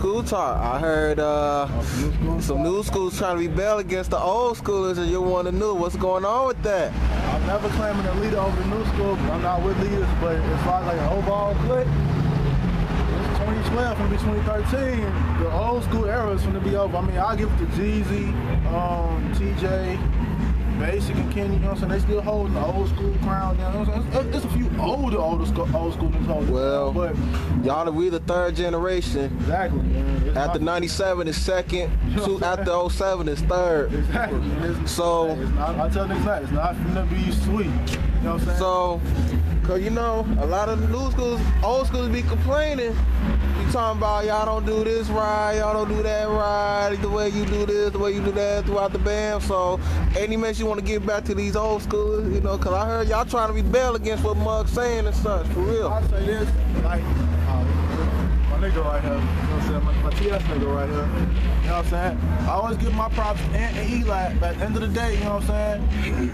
school talk. I heard some new schools trying to rebel against the old schoolers, and you want to know what's going on with that. I'm never claiming a leader over the new school, but I'm not with leaders. But as far as like an overall clique, it's 2012 from 2013. The old school era is going to be over. I mean, I'll give it to Jeezy, TJ, Basic and Kenny, you know what I'm saying? They still holding the old school crown down. You know what I'm saying? There's a few old school niggas holding. Well, but y'all, we the third generation. Exactly. Man. After 97 is second. After 07 is third. Exactly. So I tell niggas that it's not finna be sweet. You know what I'm saying? So, cause you know, a lot of the new schools, old schools be complaining. You talking about y'all don't do this right, y'all don't do that right, the way you do this, the way you do that throughout the band. So, any mess you want to give back to these old schoolers, you know, cause I heard y'all trying to rebel against what Mug's saying and such, for real. I say this, like, my nigga right here, you know what I'm saying, my T.S. nigga right here, you know what I'm saying? I always give my props to Ant and Eli, but at the end of the day, you know what I'm saying? You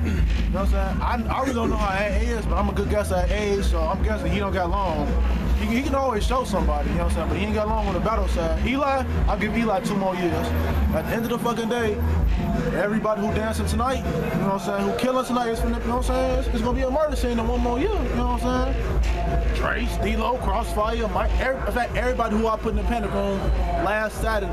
know what I'm saying? I really don't know how Ant is, but I'm a good guesser at age, so I'm guessing he don't got long. He can always show somebody, you know what I'm saying? But he ain't got long on the battle side. Eli, I'll give Eli 2 more years. At the end of the fucking day, everybody who dancing tonight, you know what I'm saying, who killing tonight, is, you know what I'm saying? It's gonna be a murder scene in 1 more year, you know what I'm saying? Trace, D-Lo, Crossfire, Mike, in fact, everybody who I put in the Pentagon last Friday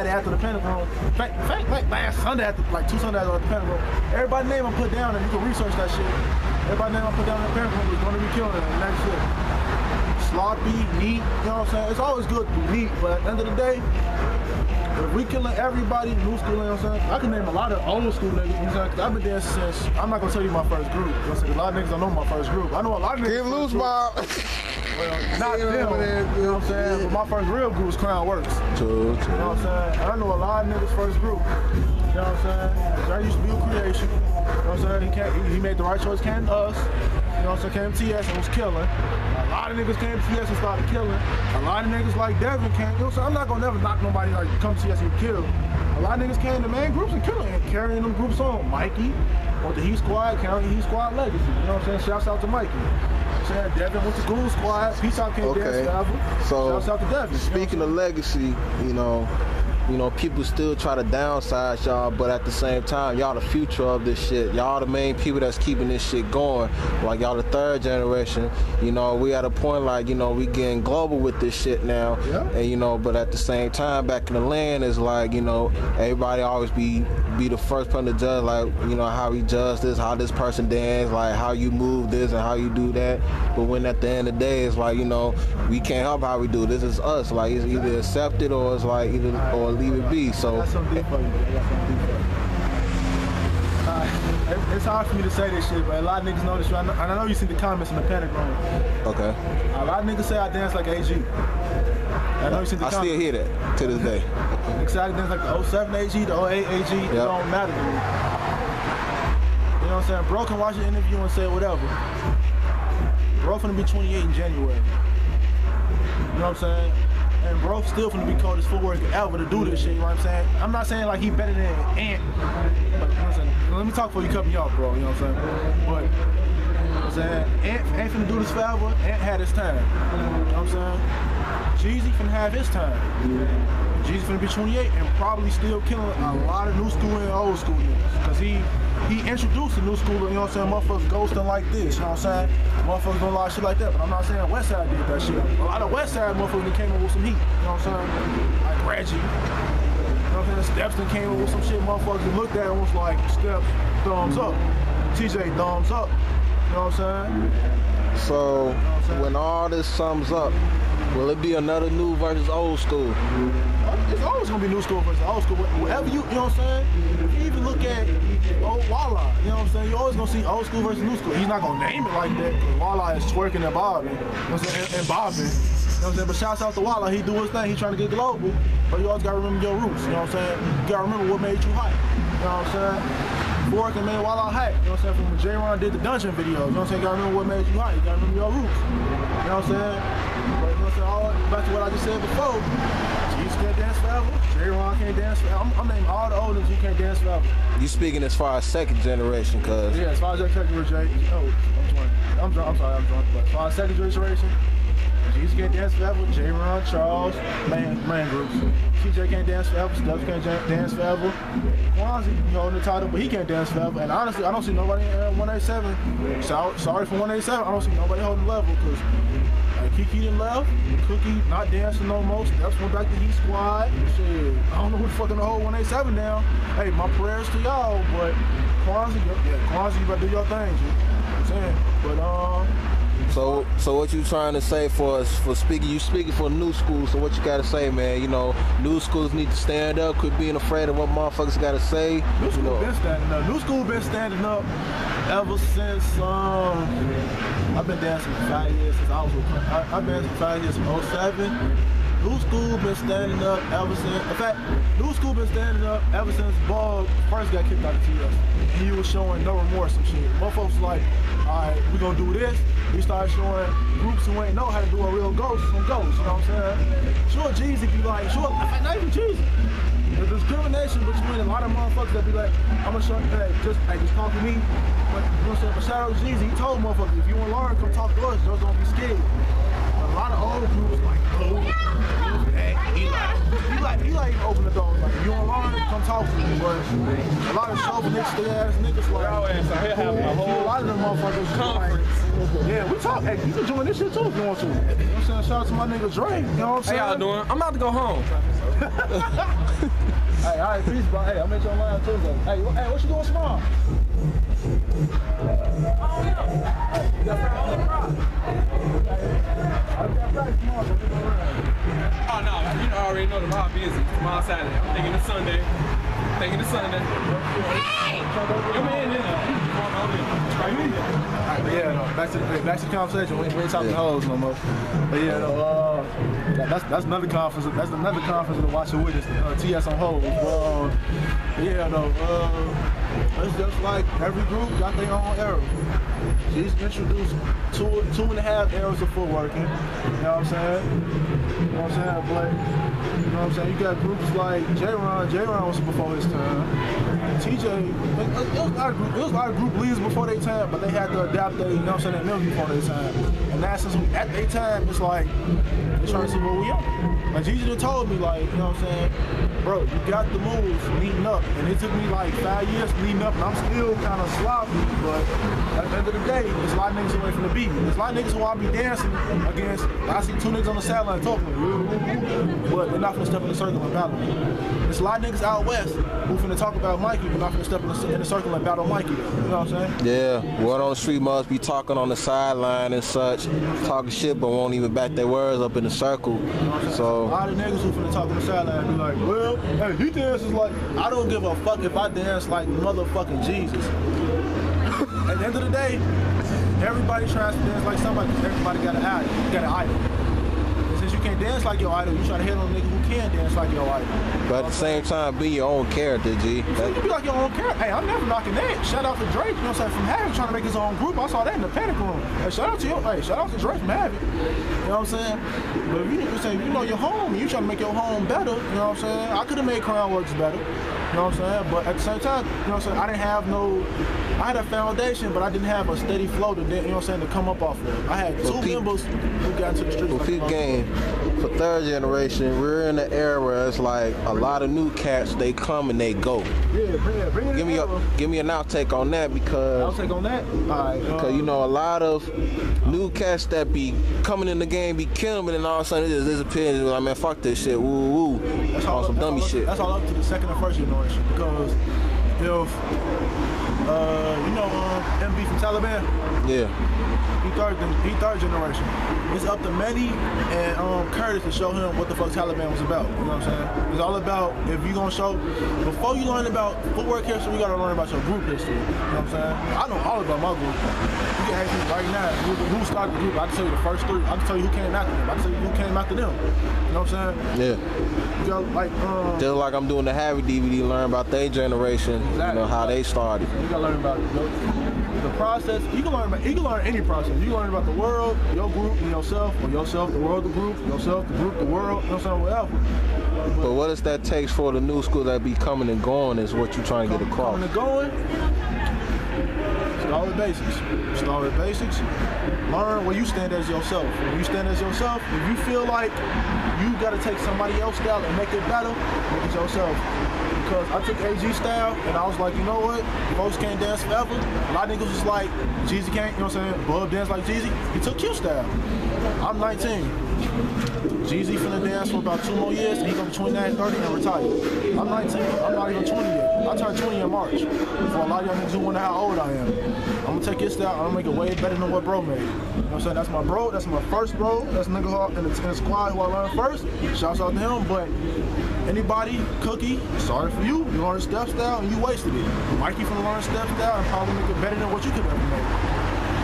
after the Pentagon, in fact, like last Sunday after, like 2 Sundays after the Pentagon, everybody name I put down, and you can research that shit. Everybody name I put down in the Pentagon is gonna be killing it next year. Sloppy, neat, you know what I'm saying? It's always good to be neat, but at the end of the day, if we killing everybody, new school, you know what I'm saying? I can name a lot of old school niggas, you know what I'm saying? Cause I've been dancing since, I'm not gonna tell you my first group. You know what I'm saying? A lot of niggas don't know my first group. I know a lot of niggas. Give loose, Bob. Well, not them, you know what I'm saying? But my first real group was Crown Works. True. You know what I'm saying? And I know a lot of niggas' first group. You know what I'm saying? Jerry used to be a creation. You know what I'm saying? He made the right choice, came to us. You know what I'm saying? Came to TS and was killing. A lot of niggas came to TS and started killing. A lot of niggas like Devin came. You know what I'm saying? I'm not gonna never knock nobody like come to TS and kill. A lot of niggas came to main groups and killing and carrying them groups on. Mikey, or the Heat Squad, carrying Heat Squad legacy. You know what I'm saying? Shouts out to Mikey. Saying Devin went to Goon Squad. Peace out, can't dance forever. So, shouts out to Devin. Speaking of legacy, you know, people still try to downsize y'all, but at the same time, y'all the future of this shit. Y'all the main people that's keeping this shit going. Like, y'all the third generation. You know, we at a point like, you know, we getting global with this shit now. Yeah. And, you know, but at the same time, back in the land, is like, you know, everybody always be the first person to judge, like, you know, how we judge this, how this person dance, like, how you move this and how you do that. But when at the end of the day, it's like, you know, we can't help how we do. This is us. Like, it's either accepted or it's like, or leave it be. So I got something deep for you. It's hard for me to say this shit, but a lot of niggas know this. And I know you see the comments in the Pentagon. Okay. A lot of niggas say I dance like AG. I know you see the comments. I still hear that to this day. Niggas say I dance like the 07 AG, the 08 AG. It don't matter to me. You know what I'm saying? Bro can watch the interview and say whatever. Bro finna be 28 in January. You know what I'm saying? And bro still finna be cold as footwork ever to do this shit, you know what I'm saying? I'm not saying like he better than Ant, but you know what I'm saying? Let me talk before you cut me off, bro, you know what I'm saying? But, you know what I'm saying? Ant finna do this forever, Ant had his time, you know what I'm saying? Jeezy finna have his time. Jeezy finna be 28 and probably still killing a lot of new school and old school niggas. Cause he introduced the new school, you know what I'm saying? Motherfuckers ghosting like this, you know what I'm saying? Motherfuckers don't lie shit like that, but I'm not saying Westside did that shit. A lot of Westside motherfuckers came in with some heat, you know what I'm saying? Like Reggie. You know what I'm saying? Stepston came in with some shit, motherfuckers looked at it and was like, Step, thumbs up. TJ, thumbs up. You know what I'm saying? So, when all this sums up, will it be another new versus old school? It's always gonna be new school versus old school. Whatever you know what I'm saying? If you even look at old Walla, you know what I'm saying? You're always gonna see old school versus new school. He's not gonna name it like that because Walla is twerking and bobbing. You know what I'm saying? And bobbing. You know what I'm saying? But shouts out to Walla, he do his thing, he trying to get global. But you always gotta remember your roots, you know what I'm saying? You gotta remember what made you hype. You know what I'm saying? Fork and made Walla hype. You know what I'm saying? From when J-Ron did the dungeon video, you know what I'm saying? You gotta remember what made you hype. You gotta remember your roots. You know what I'm saying? But you know what I'm saying? All back to what I just said before. Jeezy can't dance forever. J-Ron can't dance forever. I'm naming all the oldest you can't dance forever. You speaking as far as second generation, cuz? Yeah, as far as that second generation. Oh, I'm sorry, I'm drunk. But as far as second generation, Jesus can't dance forever. J-Ron, Charles, main groups. TJ can't dance forever. Stubbs can't dance forever. Kwanzaa, you holding the title, but he can't dance forever. And honestly, I don't see nobody in 187. Sorry for 187. I don't see nobody holding the level because Kiki done left. Cookie not dancing no more. Steps went back to Heat Squad. Shit, I don't know who the fucking the whole 187 now. Hey, my prayers to y'all, but Kwanzaa, Kwanzaa, you better do your thing, G. You know what I'm saying? But So what you trying to say for us for speaking? You speaking for new school. So what you gotta say, man? You know, new schools need to stand up. Quit being afraid of what motherfuckers gotta say. New school been standing up. New school been standing up ever since I've been dancing for 5 years since I was. I've been dancing for 5 years from 07. New school been standing up ever since. In fact, new school been standing up ever since Ball first got kicked out of T.U.F.F. He was showing no remorse and shit. Motherfuckers like, all right, we gonna do this. We started showing groups who ain't know how to do a real ghost some ghosts. You know what I'm saying? Sure, Jeezy be like, sure, not even Jeezy. There's discrimination between a lot of motherfuckers that be like, I'm gonna show you, just talk to me. But you know what I'm saying? But shout out to Jeezy, he told motherfuckers, if you want to learn, come talk to us. Y'all don't be scared. A lot of old groups like, oh, he like open the door. Like, you don't learn, come talk to me. But a lot of chauvinistic ass niggas like, a lot of them motherfuckers conference. Like, yeah, we talk. Hey, you can join this shit too if you want to. You know what I'm saying? Shout out to my nigga Dre. You know what I'm saying? How y'all doing? I'm about to go home. Hey, all right, peace, bro. Hey, I'll meet you online Tuesday. Hey, what you doing tomorrow? Oh no, you already know the mob busy. Tomorrow Saturday. I'm thinking of Sunday. Hey! Your man in yeah, no, back to the conversation. We ain't talking hoes no more. But yeah, no, that's another conference. That's another conference to watch and witness. TS on hoes. Yeah, no, it's just like every group got their own era. She's introduced two and a half eras of footworking. You know what I'm saying? You know what I'm saying? But you know what I'm saying? You got groups like J-Ron was before his time. TJ, it was a lot of group leaders before their time, but they had to adapt their, you know what I'm saying, their music before their time. And now since we at their time, it's like, we're trying to see where we are. Like Gigi just told me, like, you know what I'm saying, bro, you got the moves leading up. And it took me like 5 years leading up, and I'm still kind of sloppy, but at the end of the day, there's a lot of niggas away from the beat. There's a lot of niggas who I'll be dancing against. I see two niggas on the sideline talking, but they're not gonna step in the circle and battle me. There's a lot of niggas out west who finna talk about Mikey, but not gonna step in the circle and battle Mikey. You know what I'm saying? Yeah, word on the street must be talking on the sideline and such, talking shit, but won't even back their words up in the circle. You know what I'm so a lot of niggas who finna talk on the sideline be like, well, hey, he dances like, I don't give a fuck if I dance like motherfucking Jesus. At the end of the day, everybody tries to dance like somebody because everybody got an idol. You got an idol. And since you can't dance like your idol, you try to hit on a nigga who can dance like your idol. But at the same time, be your own character, G. You be like your own character. Hey, I'm never knocking that. Shout out to Drake, you know what I'm saying, from Havoc trying to make his own group. I saw that in the Panic Room. Hey, shout out to you. Hey, shout out to Drake from Havoc. You know what I'm saying? But if you say, you know, your home, you trying to make your home better, you know what I'm saying? I could have made Crown Works better. You know what I'm saying? But at the same time, you know what I'm saying, I didn't have I had a foundation, but I didn't have a steady flow to, you know what I'm saying, to come up off of. I had two members who got into the streets. For peak game, for third generation, we're in the era where it's like a lot of new cats, they come and they go. Yeah, bring it give me an outtake on that because outtake on that? All right. Because you know a lot of new cats that be coming in the game be killing, and then all of a sudden it just disappears. Like, man, fuck this shit. Woo woo. That's all some dummy shit. That's all up to the second and first generation because if you know M.O.B from Taliban? Yeah. He third generation. It's up to Mehdi and Curtis to show him what the fuck Taliban was about. You know what I'm saying? It's all about, if you gonna show, before you learn about footwork history, you gotta learn about your group history. You know what I'm saying? I know all about my group. You can ask me right now, who started the group? I can tell you the first three. I can tell you who came after them. I can tell you who came after them. You know what I'm saying? Yeah. You gotta, like, just like I'm doing the Havoc DVD, learn about their generation, exactly. You know, how they started. You gotta learn about the process. You can learn any process. You can learn about the world, your group, and yourself, or yourself, the world, the group, yourself, the group, the world, you know what I'm saying, whatever. But what does that takes for the new school that be coming and going is what you're trying to get across. Coming and going, it's Start with basics. Start with basics. Learn where you stand as yourself. When you stand as yourself, if you feel like you gotta take somebody else's style and make it better, make it yourself. Because I took AG style and I was like, you know what? Folks can't dance forever. A lot of niggas was like, Jeezy can't, you know what I'm saying? Bub dance like Jeezy. He took Q style. I'm 19. Jeezy finna dance for about 2 more years and he gonna be 29, 30 and retire. I'm 19. I'm not even 20 yet. I turned 20 in March. For a lot of y'all niggas who wonder how old I am. I'm gonna take his style, I'm gonna make it way better than what bro made. You know what I'm saying? That's my bro, that's my first bro. That's a nigga in the squad who I learned first. Shouts out to him, but anybody, Cookie, sorry for you. You learned step style and you wasted it. Mikey finna learn step style and probably make it better than what you could ever make.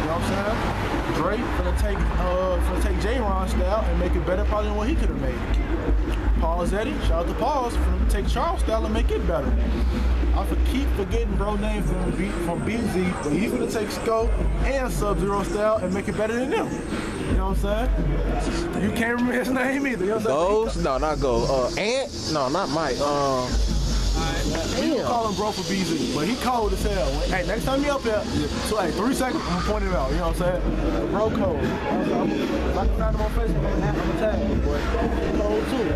You know what I'm saying? Dre finna take J-Ron style and make it better probably than what he could have made. Paul Zetti, shout out to Paul, finna take Charles style and make it better. I keep forgetting bro name from BZ, but he's gonna take Scope and Sub-Zero style and make it better than them. You know what I'm saying? You can't remember his name either. You know Goes? No, not Goes. Ant? No, not Mike. We don't call him bro for BZ, but he cold as hell. Hey, next time you up here, so hey, 3 seconds, I'm gonna point him out. You know what I'm saying? Bro cold. If I can find him on Facebook, I'm gonna tag him, but cold too.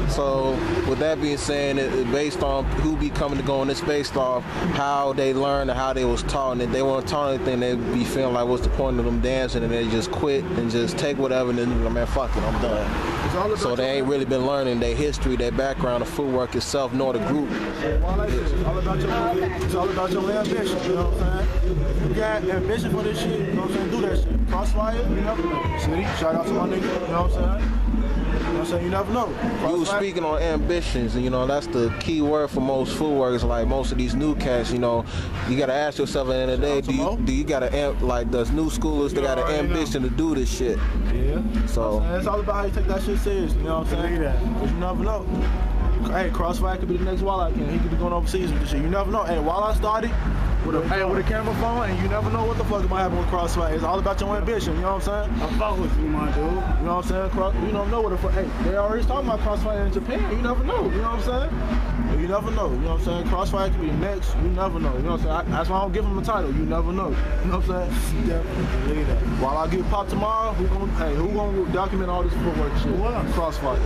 So, with that being said, it based on who be coming to go, and it's based off how they learned and how they was taught. And if they weren't taught anything, they be feeling like, what's the point of them dancing? And they just quit and just take whatever and then, man, fuck it, I'm done. So they ain't really been learning their history, their background, the footwork itself, nor the group. It's all about your ambition, you know what I'm saying? You got ambition for this shit, you know what I'm saying? Do that shit. Crossfire, you never know. City, shout out to my nigga, you know what I'm saying? You know what I'm saying? You never know. You was speaking on ambitions, and you know, that's the key word for most footworkers. Like most of these new cats, you know, you gotta ask yourself at the end of the day, do you gotta, like, those new schoolers, they got an ambition to do this shit. Yeah. So it's all about how you take that shit serious, you know what I'm saying? Because you never know. Hey, Crossfire could be the next Wildlife King. He could be going overseas with this shit. You never know. Hey, Wildlife started with a camera phone, and you never know what the fuck might happen with Crossfire. It's all about your ambition, you know what I'm saying? I fuck with you, my dude. You know what I'm saying? You don't know what the fuck. Hey, they already talking about Crossfire in Japan. You never know, you know what I'm saying? You never know, you know what I'm saying? Crossfire could be next. You never know, you know what I'm saying? That's why I don't give him a title. You never know, you know what I'm saying? Definitely. Look at that. While I get popped tomorrow, who gonna document all this footwork shit? What? Crossfire.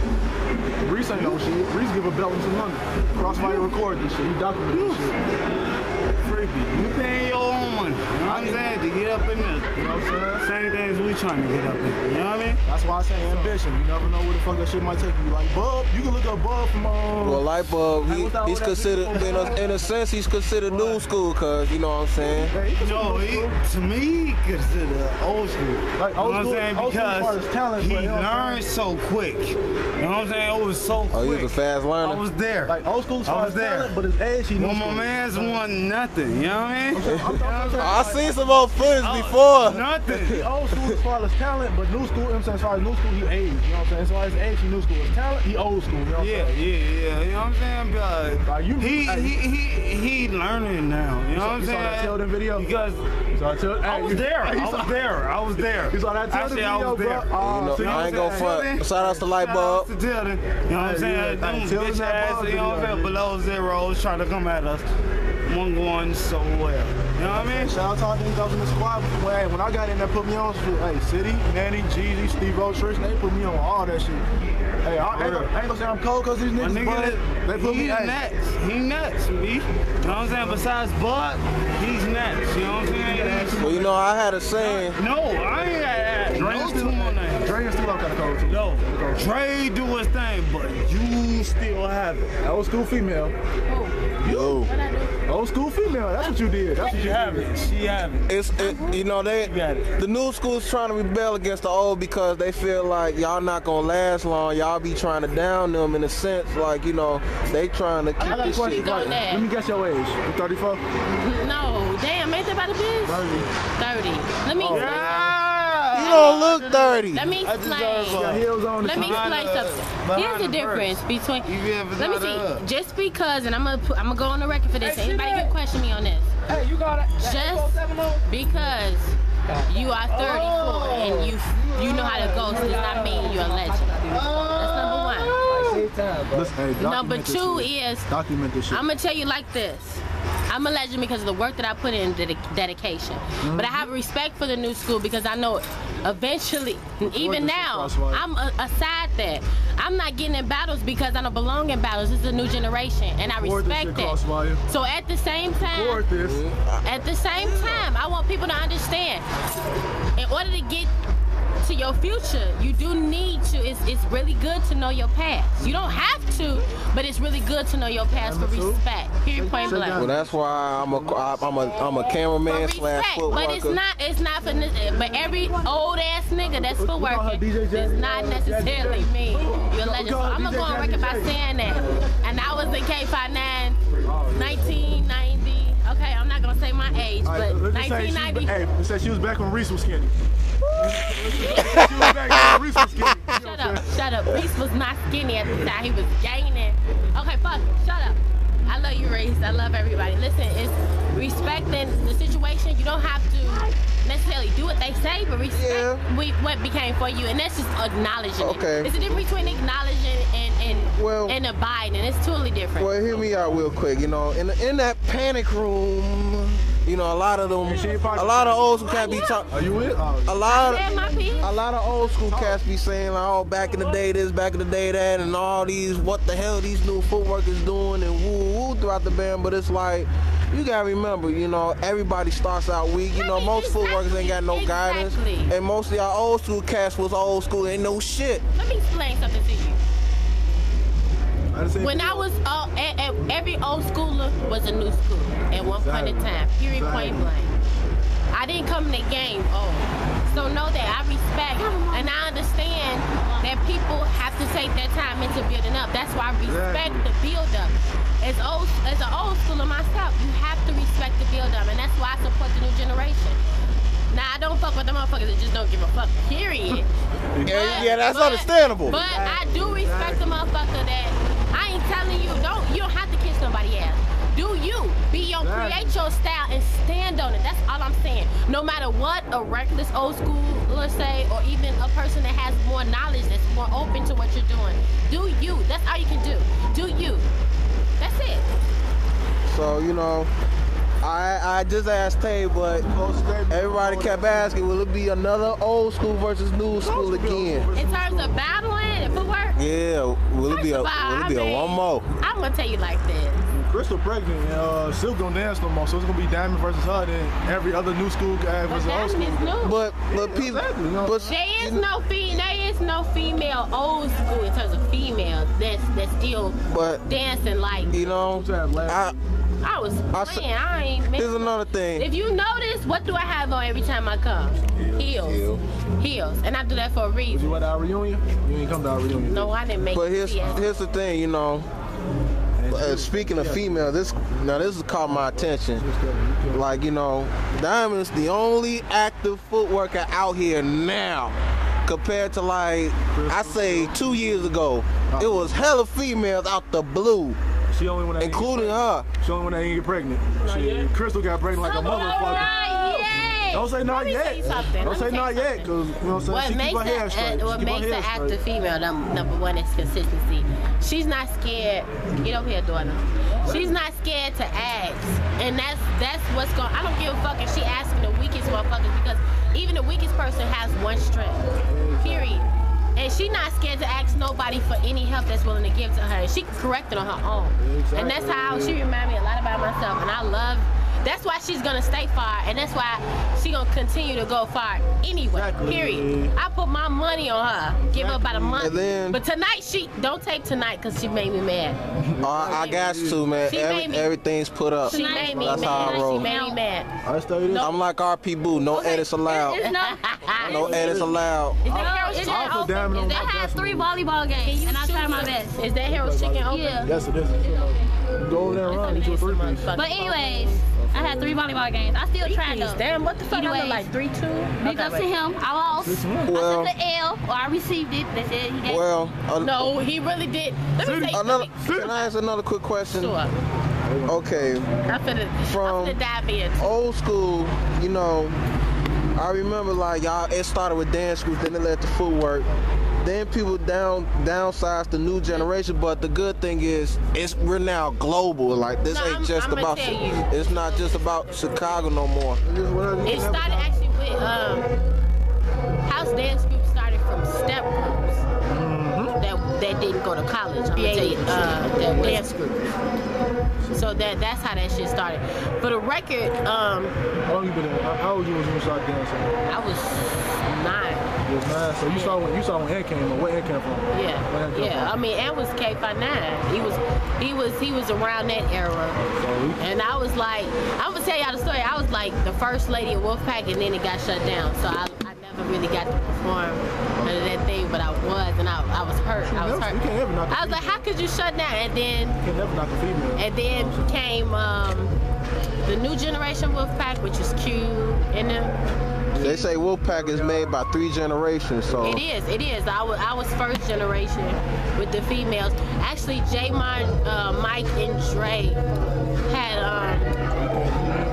Reese ain't no shit. Reese give a belt in some money. Crossfire record this shit. He document this shit. Freaky. You paying your own money. You know what I'm saying? To get up in this. You know what I'm saying? Same things we trying to get up in. You know what I mean? That's why I say ambition. You never know where the fuck that shit might take you. Like Bub, you can look up Bub from well, like Bub, he's considered, in a sense, he's considered new school, cause you know what I'm saying. No, to me, he considered old school. Like old school, you know what I'm saying? Because talent, he learned so quick. You know what I'm saying? It was so quick. Oh, he was a fast learner. I was there. Like old school, I was there. Talent, but his age, he knew. Well, my man's won nothing. You know what I mean? I seen some old footage before. Nothing. He old school as far as talent, but new school, you know what I'm saying? As far as new school, he aged. You know what I'm saying? As far as age, he new school. As talent, he old school. You know what I'm saying? Yeah. You know what I'm saying? Because like he learning now. You know what I'm saying? You saw that Tilden video? Because I was there. You saw that Tilden Actually, video, I was there. You know, I ain't gonna front. Shout out to Lightbulb. You know what I'm saying? Them bitch ass, you know what I'm saying? Below zeros trying to come at us. One going so well. You know what I mean? Shout out to all these guys in the squad. Hey, when I got in there, put me on shit. Hey, City, Nanny, Jeezy, Steve-O, Trish, they put me on all that shit. Hey, I ain't gonna say I'm cold because these niggas, but they put me nuts. He nuts, B. You know what I'm saying? Besides Bud, he's nuts. You know what I'm saying? Well, you know, I had a saying. No, I ain't had no two more names. Dre and Steve-O kind of cold too. No, Dre do his thing, but you still have it. Old school female. Yo. Old school female. That's what you did. That's what you have it. She have it. You know, the new school's trying to rebel against the old because they feel like y'all not gonna last long. Y'all be trying to down them in a sense, like, you know, they trying to keep this shit. Let me guess your age. You 34? No, damn, ain't that about a bitch? 30. Let me. You don't look 30. Let me explain. Let me explain something. Here's the difference between. Let me see. Just because, and I'm gonna go on the record for this. Anybody can question me on this. Hey, you got it. Just because you are 34 and you know how to ghost does not mean you're a legend. That's number one. Number two is, document this shit. I'm gonna tell you like this. I'm a legend because of the work that I put in, dedication. But I have respect for the new school because I know eventually, even now, I'm aside that. I'm not getting in battles because I don't belong in battles. This is a new generation, and I respect that. So at the same time, I want people to understand. In order to get to your future, you do need to. It's really good to know your past. You don't have to, but it's really good to know your past for respect. Period. Point blank. Well, that's why I'm a cameraman slash foot but worker. it's not for. But every old ass nigga that's foot working is not necessarily me. You're a legend. So I'm gonna go on record by saying that. And I was in K59, 1990. Okay, I'm not gonna say my age, but 1990. Hey, it said she was back when Reese was skinny. Shut up. Reese was not skinny at the time. He was gaining. Okay, fuck it. Shut up. I love you, Reese. I love everybody. Listen, it's respecting the situation. You don't have to necessarily do what they say, but respect what became for you, and that's just acknowledging it. It's a difference between acknowledging and abiding. It's totally different. Well, hear me out real quick. You know, in that panic room, you know, a lot of old school cats be talking. Are you with? A lot of old school cats be saying like, oh, back in the day this, back in the day that, and all these, what the hell these new footworkers doing, and woo woo throughout the band. But it's like, you gotta remember, you know, everybody starts out weak. You know, most footworkers ain't got no guidance, and most of y'all old school cats was old school, ain't no shit. Let me explain something to you. When I was every old schooler was a new school at one point in time. Period. Point blank. I didn't come in the game old. So know that I respect and I understand that people have to take their time into building up. That's why I respect the build up. As an old schooler myself, you have to respect the build up, and that's why I support the new generation. Now, I don't fuck with the motherfuckers that just don't give a fuck, period. Yeah, that's understandable. But I do respect the motherfucker that I ain't telling you, you don't have to kiss nobody else. Do you. Create your style and stand on it. That's all I'm saying. No matter what a reckless old school, let's say, or even a person that has more knowledge, that's more open to what you're doing. Do you. That's all you can do. Do you. That's it. So, you know, I just asked Tay, but everybody kept asking, will it be another old school versus new school again? In terms of battling and footwork? Yeah, will it be a one more? I'm gonna tell you like this. Crystal pregnant, and Silk don't dance no more, so it's gonna be Diamond versus her, then every other new school guy versus old school. Diamond is new. But people, there is no female old school in terms of females that's still dancing like. You know, I was playing. I ain't. Here's another thing. If you notice, what do I have on every time I come? Heels. And I do that for a reason. Was you at our reunion? You ain't come to our reunion. No, I didn't make it. But here's the thing, you know. Speaking of female, this has caught my attention. Like, you know, Diamond's the only active footworker out here now. Compared to, like, I say 2 years ago, it was hella females out the blue. She only when including her. She only when they ain't get pregnant. Crystal got pregnant like a motherfucker. Don't say not yet. Don't say not yet, because you know what I'm saying. She keep her hair straight. What makes an active female number one is consistency. She's not scared. Get over here, daughter. She's not scared to ask, and that's what's going. I don't give a fuck if she asking the weakest motherfuckers, because even the weakest person has one strength. Period. And she not scared to ask nobody for any help that's willing to give to her. She can correct it on her own. Exactly. And that's how she remind me a lot about myself. And I love, that's why she's gonna stay far, and that's why she gonna continue to go far anyway. Exactly. Period. I put my money on her. Give her about a month. But tonight, don't take tonight because she made me mad. I got to, man. Everything's put up. She made me mad. That's how I roll. She made me mad. I'm like RP Boo. No edits allowed. No edits allowed. They had 3 volleyball games, and I tried my best. Is that Harold's Chicken open? Yeah. Yes, it is. Go over there and run. Get you a 3-piece. But anyways, I had 3 volleyball games. I still tried though. Damn, what the fuck? I look like 3-2. Big up to him. I lost. Well, I took the L, or I received it. They said he gave no, he really did. Let me say can I ask another quick question? Sure. Okay. From old school, you know, I remember like y'all, it started with dance groups, then it led to footwork. then people downsize the new generation. But the good thing is, we're now global. Like this ain't just about. It's not just about Chicago no more. It started actually with house dance groups started from step groups that didn't go to college. I'm gonna tell you, that dance groups. So that's how that shit started. For the record, how long you been in? How old you was when you started dancing? I was 9. You was 9. So you saw when Ant came. Where Ant came from? Yeah. I mean, Ant was K59. He was around that era. And I was like, I'm gonna tell y'all the story. I was like the first lady at Wolfpack, and then it got shut down. So I never really got to perform under that thing, but I was, and I was hurt. I was like, how could you shut down? And then came the new generation Wolfpack, which is Q and them. They say Wolfpack is made by 3 generations, so it is. I was first generation with the females. Actually, J-Mon, Mike, and Dre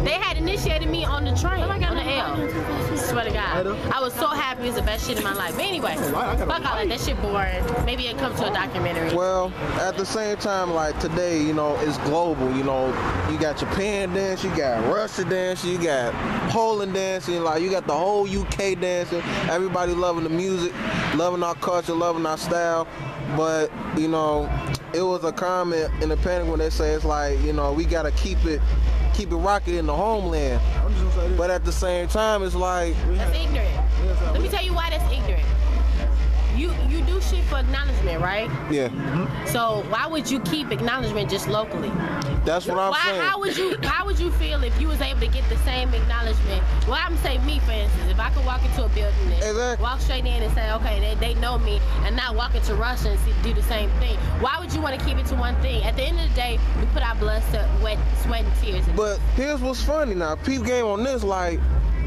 they had initiated me on the train, on the L. Swear to God. I was so happy. It's the best shit in my life. But anyway, fuck all that shit boring. Maybe it comes to a documentary. Well, at the same time, like today, you know, it's global. You know, you got Japan dance, you got Russia dance, you got Poland dancing, like you got the whole UK dancing. Everybody loving the music, loving our culture, loving our style. But, you know, it was a comment in the Panic when they say it's like, you know, we gotta keep it rocking in the homeland. But at the same time, it's like that's ignorant. Let me tell you why that's ignorant. You do shit for acknowledgement, right? Yeah. So why would you keep acknowledgement just locally? That's what I'm saying. How would you feel if you was able to get the same acknowledgement? Well, I'm saying me, for instance, if I could walk into a building and walk straight in and say, okay, they know me, and not walk into Russia and do the same thing. Why would you want to keep it to one thing? At the end of the day, we put our blood, sweat, and tears in. But here's what's funny now. Peep game on this, like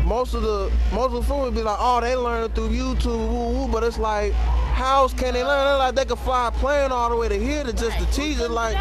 most of the food would be like, oh, they learn it through YouTube, woo, but it's like, how else can they learn it? Like they could fly a plane all the way to here to just to teach it, like.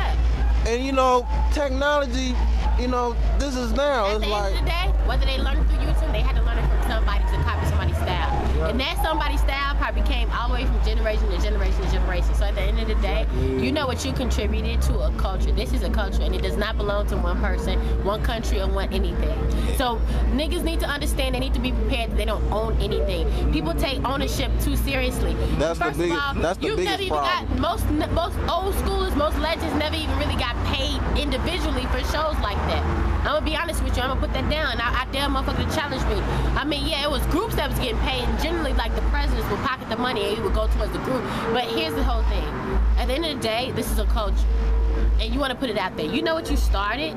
And you know, technology, you know, this is now. At it's the like end of the day, whether they learned it through YouTube, they had to learn it from somebody to copy somebody's style. And that somebody's style probably came all the way from generation to generation to generation. So at the end of the day, you know what you contributed to a culture. This is a culture, and it does not belong to one person, one country, or one anything. So niggas need to understand they need to be prepared that they don't own anything. People take ownership too seriously. That's First the biggest, of all, that's the biggest problem. Most old schoolers, most legends never even really got paid individually for shows like that. I'm gonna be honest with you, I'm gonna put that down. I dare motherfucker to challenge me. I mean, yeah, it was groups that was getting paid, and generally, like, the presidents would pocket the money and it would go towards the group. But here's the whole thing. At the end of the day, this is a culture. And you wanna put it out there. You know what you started,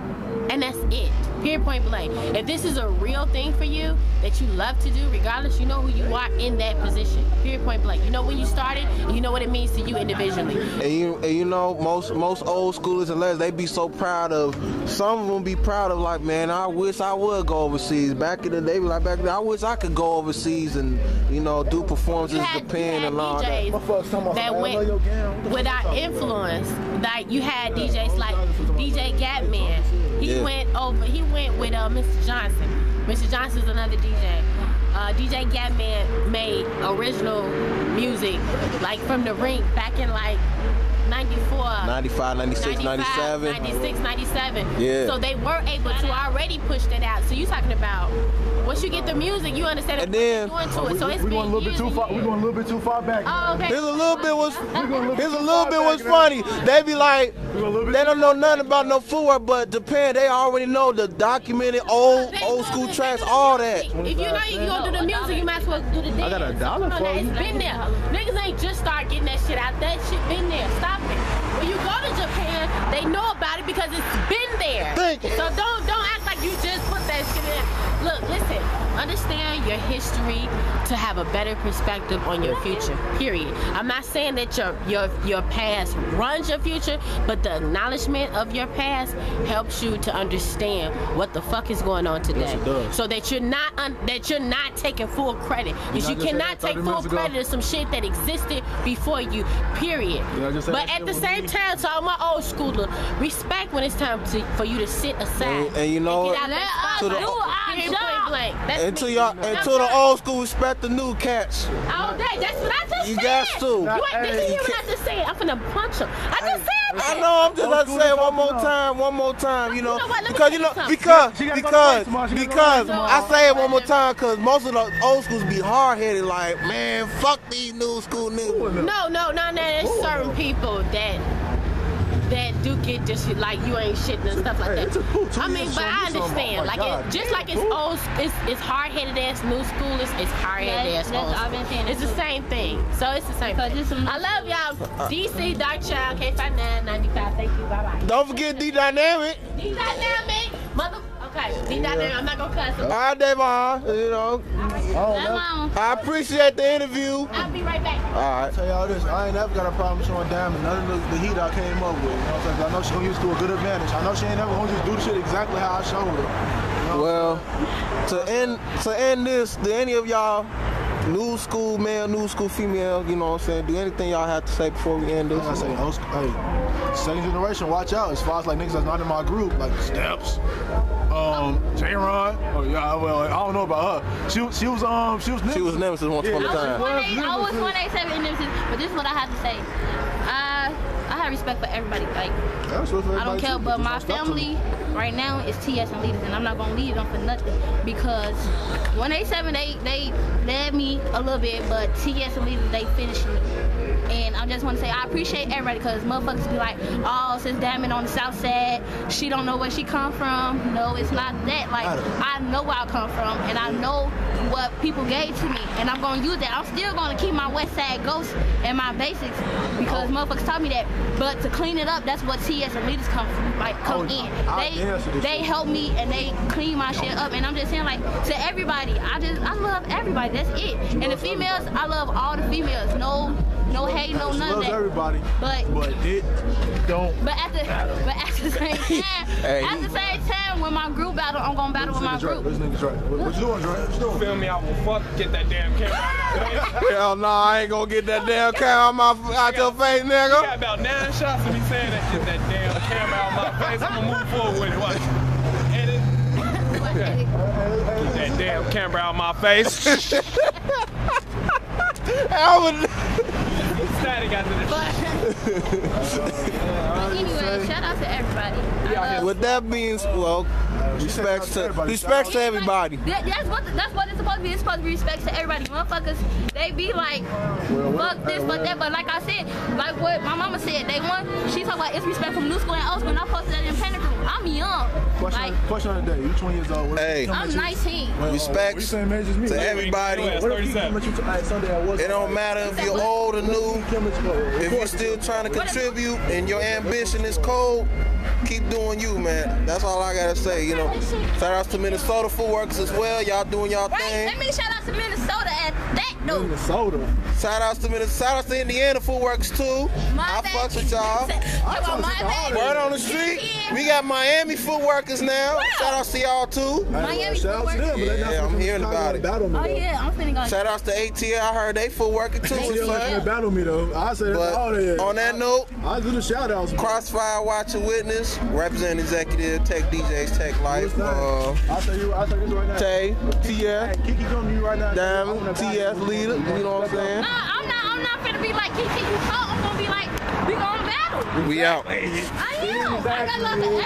and that's it. Period, point blank. If this is a real thing for you that you love to do, regardless, you know who you are in that position. Period, point blank. You know when you started, and you know what it means to you individually. And you know, most old schoolers and legends, they be so proud of. Some of them be proud of, like, man, I wish I would go overseas. Back in the day, like back then, I wish I could go overseas and, you know, do performances in Japan and all that. That went with our influence. Like you had DJs like DJ Gatman. He went with Mr. Johnson. Mr. Johnson's another DJ. DJ Gatman made original music, like from the rink back in like 94, 95, 96, 97. 96, 97. Yeah. So they were able to already push that out. So you talking about once you get the music, you understand what you're doing to it. So it's we going a little bit too far. We're going a little bit too far back. Oh, okay. Here's a little bit was funny. They be like, they don't know nothing about no footwear, but Japan, they already know the documented old school tracks, all that. If you know you can go do the music, you might as well do the dance. I got $1 for you. It's been there. Niggas ain't just start getting that shit out. That shit been there. Stop it. When you go to Japan, they know about it because it's been there. So don't act like you just put that shit in. Look, listen, understand your history to have a better perspective on your future, period. I'm not saying that your past runs your future, but the acknowledgement of your past helps you to understand what the fuck is going on today. Yes, it does. So that you're not taking full credit. Because you cannot take full credit of some shit that existed before you, period. But at the same time, so I'm an old schooler, respect when it's time for you to sit aside. And you know what? That's until the old school respect the new cats. All day. That's what I just said. You got to. You ain't did you hear what I just said? I'm finna punch him. I just said that. I know. I'm just about to say it one more time. You know, because I say it one more time because most of the old schools be hard headed. Like, man, fuck these new school niggas. No. There's certain people that do get this shit, like you ain't shitting and stuff like that. I mean, but I understand. Like, just like it's old, it's hard headed ass new schoolers, it's hard headed ass old school. It's the same thing. So it's the same thing. I love y'all. DC Dark Child K5995. Thank you. Bye bye. Don't forget D Dynamic. D Dynamic, mother. Okay, D Dynamic. I'm not gonna cuss him. All right, Devon. You know. I appreciate the interview. I'll be right back. All right. I'll tell y'all this, I ain't never got a problem showing Diamond none of the heat I came up with. You know what I'm saying? I know she gonna use to a good advantage. I know she ain't never gonna just do the shit exactly how I showed her. You know well, to end this, do any of y'all new school male, new school female, you know what I'm saying, do anything y'all have to say before we end this? I say, hey, second generation, watch out. As far as like niggas that's not in my group, like Steps, J-Ron, well, I don't know about her. She was Nemesis once upon a time. I was 187 in Nemesis, but this is what I have to say. I have respect for everybody. Like, I don't care, but my family right now is TS and leaders, and I'm not gonna leave them for nothing because 187 they led me a little bit, but TS and leaders they finished me. And I just want to say I appreciate everybody because motherfuckers be like, oh, since Diamond on the south side, she don't know where she come from. No, it's not that. Like, I know where I come from, and I know what people gave to me, and I'm gonna use that. I'm still gonna keep my West Side Ghost and my basics because motherfuckers taught me that. But to clean it up, that's what TS and leaders come in. They help me and they clean my shit up, and I'm just saying, like, to everybody, I love everybody. That's it. And the females, I love all the females. No hate, no none of that. Everybody. But it don't. But at the same time, when my group battle, I'm gonna battle with my group. This nigga's right. What you doing, Dre? What you doing? Feel me? I will fuck get that damn camera. Hell no, I ain't gonna get that damn camera out your face, nigga. You got about 9 shots of me saying that get that damn camera out my face. I'm gonna move forward with it. Watch. Edit. Get that damn camera out my face. Static after this. Anyway, shout out to everybody. With that being, well, respects to everybody. That's what it's supposed to be. It's supposed to be respect to everybody. Motherfuckers, they be like, fuck this, fuck that. But like I said, like what my mama said, she talk about it's respect from new school and old school, and I posted that in Panic Room. I'm young. Question of the day. You 20 years old. Hey, I'm 19. Respect to everybody. It don't matter if you're old or new. If you're still trying to contribute and your ambition is cold, keep doing you, man. That's all I gotta say. You know, shout out to Minnesota footworkers as well. Y'all doing y'all thing. Let me shout out to Minnesota at that note. Minnesota. Shout out to Indiana footworkers too. I fucks with y'all. Word on the street. We got Miami footworkers now. Shout out to y'all too. Miami footworkers. Yeah, I'm hearing about it. Oh yeah, I'm finna go. Shout out to ATL. I heard they footworking too. ATL battle me though. I said all that. On that note, I do the shout outs. Crossfire, Watch and Witness, represent executive, Tech DJs, Tech Life. I'll tell you this right now. Tay, TF, Kiki coming to you right now. Diamond, TF leader. You know what I'm saying? Nah, I'm not finna be like Kiki. You talk. I'm gonna be like, we gonna battle. We out. I am. I got love to